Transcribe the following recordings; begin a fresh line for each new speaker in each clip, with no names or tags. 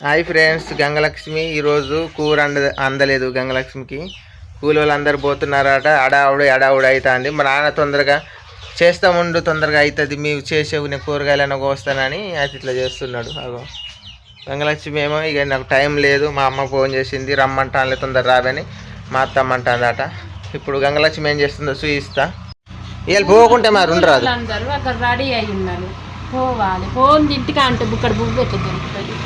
Hi friends, Gangalakshmi ఈరోజు కూర అందలేదు. గంగలక్ష్మికి కూలి వాళ్ళు అందరు పోతున్నారట. అడావుడు అవుతుంది. మా నాన్న తొందరగా చేస్తాముండు, తొందరగా అవుతుంది, మేము చేసేవు నేను కూరగాయలైనా కోస్తానని అది ఇట్లా చేస్తున్నాడు. అగో గంగలక్ష్మి ఏమో ఇక నాకు టైం లేదు, మా అమ్మ ఫోన్ చేసింది రమ్మంటానులే తొందర రాదని, మా అత్తమ్మంటాదట. ఇప్పుడు గంగలక్ష్మి ఏం చేస్తుందో చూయిస్తా. వీళ్ళు పోకుంటే మరి ఉండరాదు.
రెడీ అయి ఉన్నారు, పోవాలి. ఫోన్ ఇంటికి అంటే బుక్కడ బుక్ ఎట్లా దొరుకుతుంది.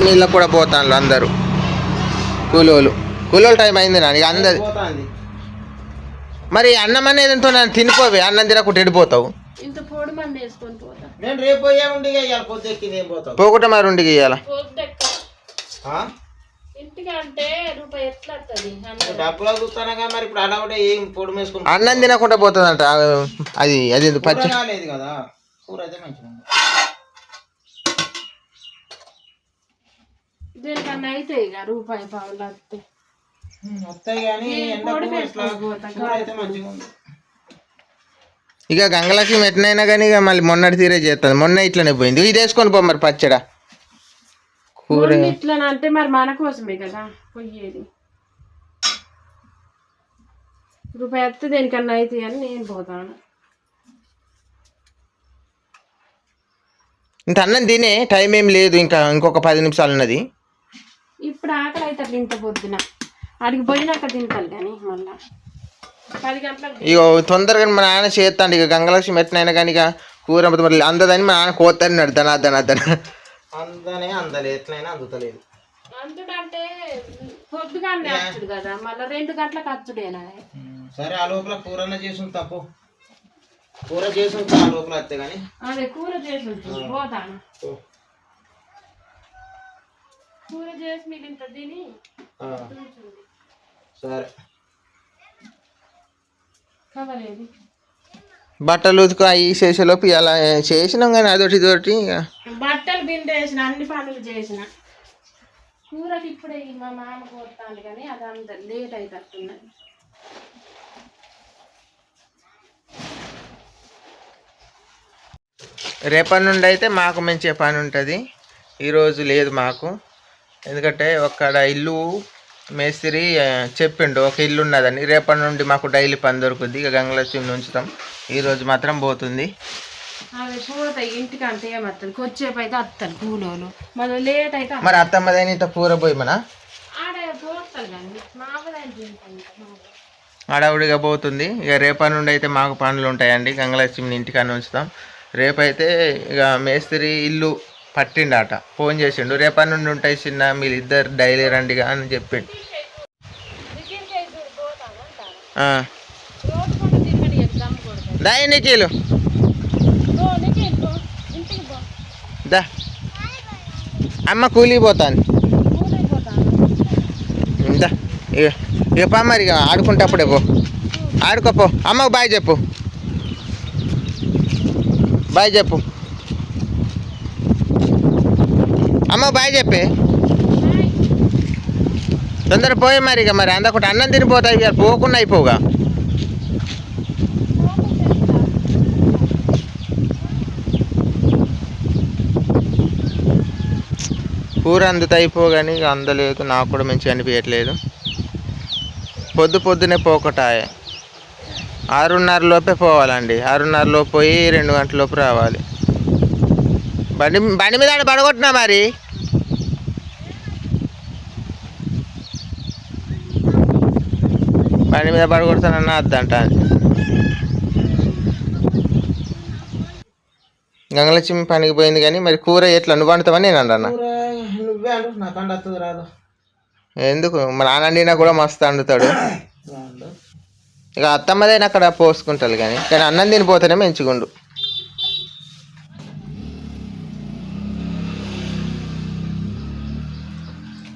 నీళ్ళ కూడా పోతాను అందరూ కూలోళ్ళు టైం అయింది నా ఇక అందరి. మరి అన్నం అనేది ఎంతో నన్ను తినిపోవే, అన్నం తినకుండా ఎడిపోతావు. పోకుండా మరి ఉండికి ఇయ్యాల అన్నం తినకుండా పోతుందంట. అది అది పచ్చి
దేనికన్నా అయితే ఇక రూపాయి పావులు
ఇక గంగలక్ష్మి ఎట్నైనా కానీ ఇక మళ్ళీ మొన్నటి తీరే చేస్తుంది. మొన్న ఇట్లనే పోయింది. ఇది వేసుకొని పో మరి పచ్చడా
కూర ఇట్లా అంటే మరి మన కోసమే కదా పోయేది. రూపాయి వస్తే దేనికన్నా అయితే అని నేను పోతాను.
ఇంత అన్నం తినే టైం ఏం లేదు, ఇంకా ఇంకొక 10 నిమిషాలు ఉన్నది.
ఇప్పుడు ఆకలి అయితే ఇంత పొద్దున అడిగి పోయినాక తింటాను కానీ మళ్ళా 10 గంటలకు
ఇక తొందరగా మా నాన్న చేస్తాడు. ఇక గంగలక్ష్మి ఎట్నైనా కానీ ఇక కూర మరి అందదని మా నాన్న కోతాడు. అందనే అందలే, ఎట్లయినా అందుతలేదు.
అందుడంటే పొద్దుగానే వస్తుడు కదా, మళ్ళీ 2 గంటలకు వచ్చుడేనా.
సరే ఆ లోపల కూరన్న చేసి తప్పు, కూర చేసి ఆ లోపల వస్తే కానీ
అదే కూర చేసి పోతాను. కూర చేసి మిగిలింత తిని
సరే.
కవలేదు
బట్టలు ఉతుకు అవి చేసేలోపు ఇలా చేసినాం కానీ అదొకటి ఇదొకటి.
బట్టలు బిండేసిన, అన్ని పనులు చేసిన. కూరకి ఇప్పుడే మా మామ కొడతాను కానీ అది అంత లేట్ అవుతున్నది.
రేపటి నుండి అయితే మాకు మంచి పని ఉంటుంది. ఈరోజు లేదు మాకు, ఎందుకంటే ఒక్కడ ఇల్లు మేస్త్రి చెప్పిండు ఒక ఇల్లు ఉన్నదని. రేపటి నుండి మాకు డైలీ పని దొరుకుద్ది. ఇక గంగలక్ష్మిని ఉంచుతాం. ఈరోజు మాత్రం పోతుంది.
అవి పోతాయి ఇంటికంటే ఏమవుతుంది, కొచ్చేపు అయితే వస్తారు కూలోళ్ళు. మళ్ళీ లేట్ అయితే
మరి అత్తమ్మదైనా ఇంత కూర పోయి మన అడవుడిగా పోతుంది. ఇక రేపటి నుండి అయితే మాకు పనులు ఉంటాయండి. గంగలక్ష్మిని ఇంటికన్నా ఉంచుతాం. రేపైతే ఇక మేస్త్రి ఇల్లు పట్టిండట, ఫోన్ చేసిండు. రేపటి నుండి ఉంటాయి చిన్న, మీరు ఇద్దరు డైలీ రండిగా అని చెప్పిండు. దాయి నిఖిలు దా, అమ్మ కూలి పోతాను. దా ఇక పా మరి, ఇక ఆడుకుంటప్పుడే పో, ఆడుకోపో. అమ్మకు బాయ్ చెప్పు, బాయ్ చెప్పు. అమ్మ బాయ్ చెప్పే, తొందర పోయి మరి. ఇక మరి అందకుండా అన్నం తినిపోతాయి, ఇక పోకుండా అయిపోగా. కూర అందుతా అయిపోగాని ఇక అందలేదు. నాకు కూడా మంచిగా అనిపించట్లేదు. పొద్దునే పోకటాయ 6:30 లోపే పోవాలండి. 6:30 లోపు పోయి 2 గంటల లోపు రావాలి. బండి మీద పడగొట్టినా మరి. బండి మీద పడగొడతానన్నా వద్దంట. గంగలక్ష్మి పనికి పోయింది కానీ మరి కూర ఎట్లా నువ్వు వండుతావని నేను అన్నా. నువ్వే అంటు, నాకు అండొస్తుంది రాదు. ఎందుకు మా నాన్న వండినా కూడా మస్తు వండుతాడు. ఇక అత్తమ్మదైనా అక్కడ పోసుకుంటారు కానీ అన్నం తినిపోతేనే మంచిగుండు.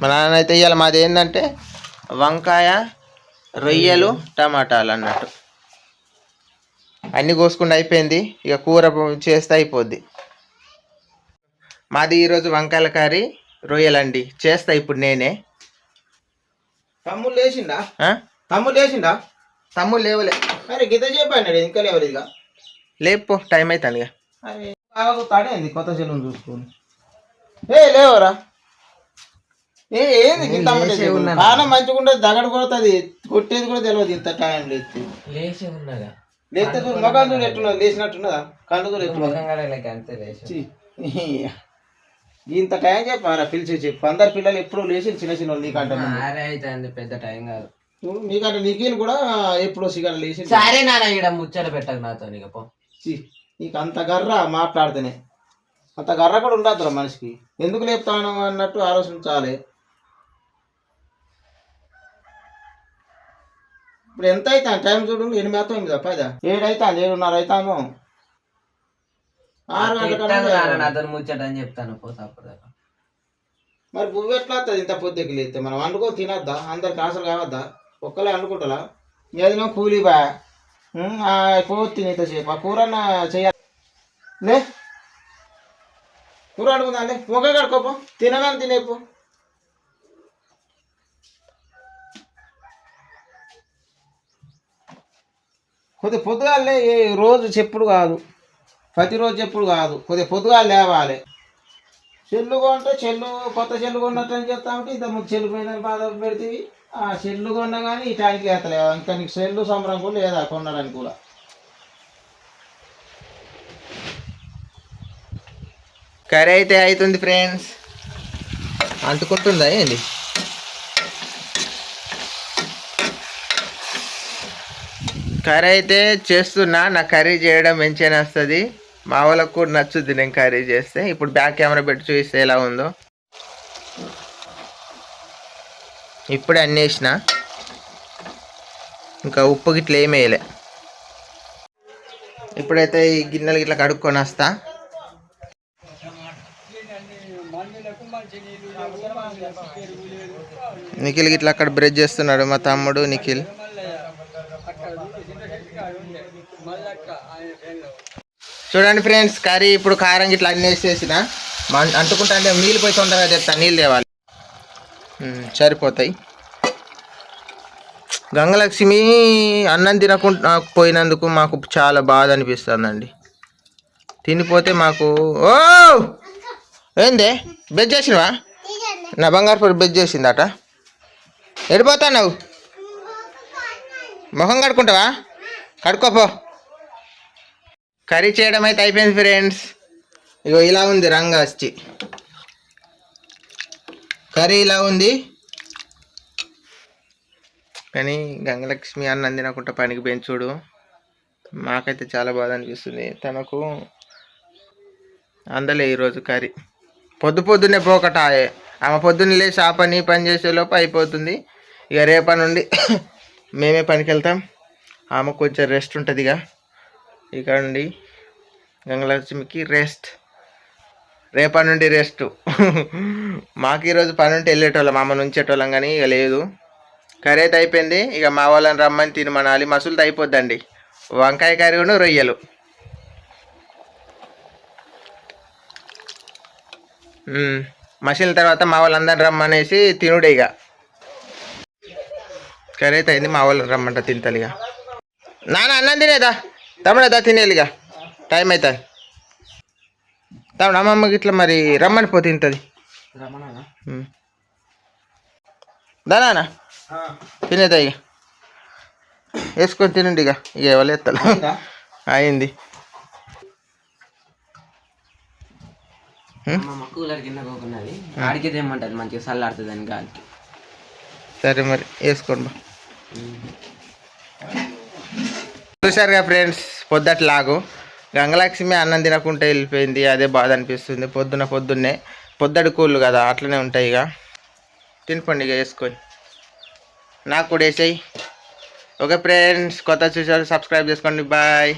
మా నాన్న అయితే ఇవాళ మాది ఏంటంటే వంకాయ, రొయ్యలు, టమాటాలు అన్నట్టు అన్నీ కోసుకుండా అయిపోయింది. ఇక కూర చేస్తే అయిపోద్ది. మాది ఈరోజు వంకాయల కర్రీ, రొయ్యలండి. చేస్తా ఇప్పుడు నేనే. తమ్ముడు లేచిండా? తమ్ముడు లేవలే. మరి గిత చెప్పాడు ఇంకా లేవలేదు. ఇక లేపో, టైం అవుతుంది. ఇక కొత్త సెలవును చూసుకొని లేవరా ఏంది ఇంత పానం మంచిగా ఉండదు దగడ కొడుతుంది కొట్టేది కూడా తెలియదు ఇంత టైం లేస్తే
లేచే ఉన్నదా
లేస్తే మొఖం చూడు ఎట్టున్నది లేచినట్టున్నదా కళ్ళు చూడు ఎట్టున్నది ఇంత టైం చెప్పారా పిలిచి చెప్పు అందరు పిల్లలు ఎప్పుడు లేచి చిన్న చిన్న వాళ్ళు నీకంటే
అయితే పెద్ద టైం కాదు
నీకంటే నీకేను కూడా ఎప్పుడో సిగరెట్ లేచి
సరే నాన్న ఇక్కడ ముచ్చట పెట్టకు నాతో నీకు పో
నీకు అంత గర్ర మాట్లాడితేనే అంత గర్ర కూడా ఉండదురా మనిషికి ఎందుకు లేపుతాను అన్నట్టు ఆలోచించాలి ఇప్పుడు ఎంత అవుతాను టైం చూడు 8 అవుతుంది 10 7 అవుతాను 7:30 అవుతాము 6 గంటల
నాతో ముచ్చట అని చెప్తాను పోతాప్పుడు
మరి పువ్వు ఎట్లా వస్తుంది ఇంత పొద్దుకి లేస్తే మనం వండుకో తినద్దా అందరికి ఆశలు కావద్దా ఒక్కలే వండుకుంటా ఏదైనా కూలీ బా పోతు ఇంతసేపు ఆ కూర చేయాలి లే కూర వండుకుందా లే మొక్క కడుకోపో తినగానే తినేపు కొద్దిగా పొద్దుగాలే రోజు చెప్పుడు కాదు ప్రతిరోజు చెప్పుడు కాదు కొద్దిగా పొద్దుగా లేవాలి చెల్లు కొంటే కొత్త చెల్లు కొన్నట్టు అని చెప్తా ఉంటే ఇంత ముందు చెల్లు పోయిందని బాధ పెడితే ఆ చెల్లు కొన్నా కానీ ఈ టైంకి వేస్తలేవు ఇంకా నీకు చెల్లు సంబరం కూడా లేదా కొనడానికి కూడా కర్రీ అయితే అవుతుంది ఫ్రెండ్స్ అంటుకుంటుందా ఏంటి కర్రీ అయితే చేస్తున్నా నాకు కర్రీ చేయడం మంచిగానే వస్తుంది మా వాళ్ళకు కూడా నచ్చుద్ది నేను కర్రీ చేస్తే ఇప్పుడు బ్యాక్ కెమెరా పెట్టి చూస్తే ఎలా ఉందో ఇప్పుడే అన్నీ వేసిన ఇంకా ఉప్పు గిట్ల ఏమి వేయలే ఇప్పుడైతే ఈ గిన్నెలు గిట్ల కడుక్కొని వస్తా నిఖిల్ గిట్ల అక్కడ బ్రష్ చేస్తున్నాడు మా తమ్ముడు నిఖిల్ చూడండి ఫ్రెండ్స్ కర్రీ ఇప్పుడు కారం గిట్లా అన్నీ వేసేసిన అంటుకుంటా అంటే నీళ్ళు పోయి తొందరగా తెస్తాను నీళ్ళు తేవాలి సరిపోతాయి గంగలక్ష్మి అన్నం తినకుండా పోయినందుకు మాకు చాలా బాధ అనిపిస్తుందండి తినిపోతే మాకు ఓ ఏందే బెజ్ చేసినవా నా బంగారు పొడి బెజ్ చేసిందట ఎడిపోతా నువ్వు మొహం కడుక్కుంటావా కడుక్కోపో కర్రీ చేయడం అయితే అయిపోయింది ఫ్రెండ్స్ ఇగో ఇలా ఉంది రంగు వచ్చి కర్రీ ఇలా ఉంది కానీ గంగలక్ష్మి అన్నం తినకుండా పనికి పెంచుడు మాకైతే చాలా బాధ అనిపిస్తుంది తనకు అందలే ఈరోజు కర్రీ పొద్దున్నే పోకట ఆమె పొద్దున్న లేచి ఆ పని చేసేలోపు అయిపోతుంది ఇక రేపటి నుండి మేమే పనికి వెళ్తాం ఆమె కొంచెం రెస్ట్ ఉంటుంది ఇక నుండి గంగలక్ష్మికి రెస్ట్ రేపటి నుండి రెస్ట్ మాకు ఈరోజు పని ఉంటే వెళ్ళేటోళ్ళం అమ్మను ఉంచేటోళ్ళం కానీ ఇక లేదు కర్రీ అయితే అయిపోయింది ఇక మా వాళ్ళని రమ్మని తినమనాలి మసులుతో అయిపోద్దండి వంకాయ కర్రీ కూడా రొయ్యలు మసిలిన తర్వాత మా వాళ్ళందరిని రమ్మనేసి తినుడే ఇక కర్రీ అయితే అయింది మా వాళ్ళని రమ్మంట తింటాలి ఇక నాన్న అన్నం తినేదా తమ్ముడేదా తినేది ఇక టైం అవుతుంది తమ్ముడు అమ్మమ్మకి ఇట్లా మరి రమ్మని పోతే తింటుంది దానా తినేదా ఇక వేసుకొని తినండి ఇక ఎవరు ఎత్తాలి అయింది
కూలర్ కింద పోకున్నది ఆడికి తెమ్మంటది మంచిగా చల్లాడుతుంది అని గాలికి
సరే మరి వేసుకోండి చూసారుగా ఫ్రెండ్స్ పొద్దుట్లాగు గంగలక్ష్మి అన్నం తినకుండా వెళ్ళిపోయింది అదే బాధ అనిపిస్తుంది పొద్దున్నే పొద్దడి కూళ్ళు కదా అట్లనే ఉంటాయి ఇక తినిపోండి ఇక వేసుకొని నాకు కూడా వేసాయి ఓకే ఫ్రెండ్స్ కొత్త చూసారు సబ్స్క్రైబ్ చేసుకోండి బాయ్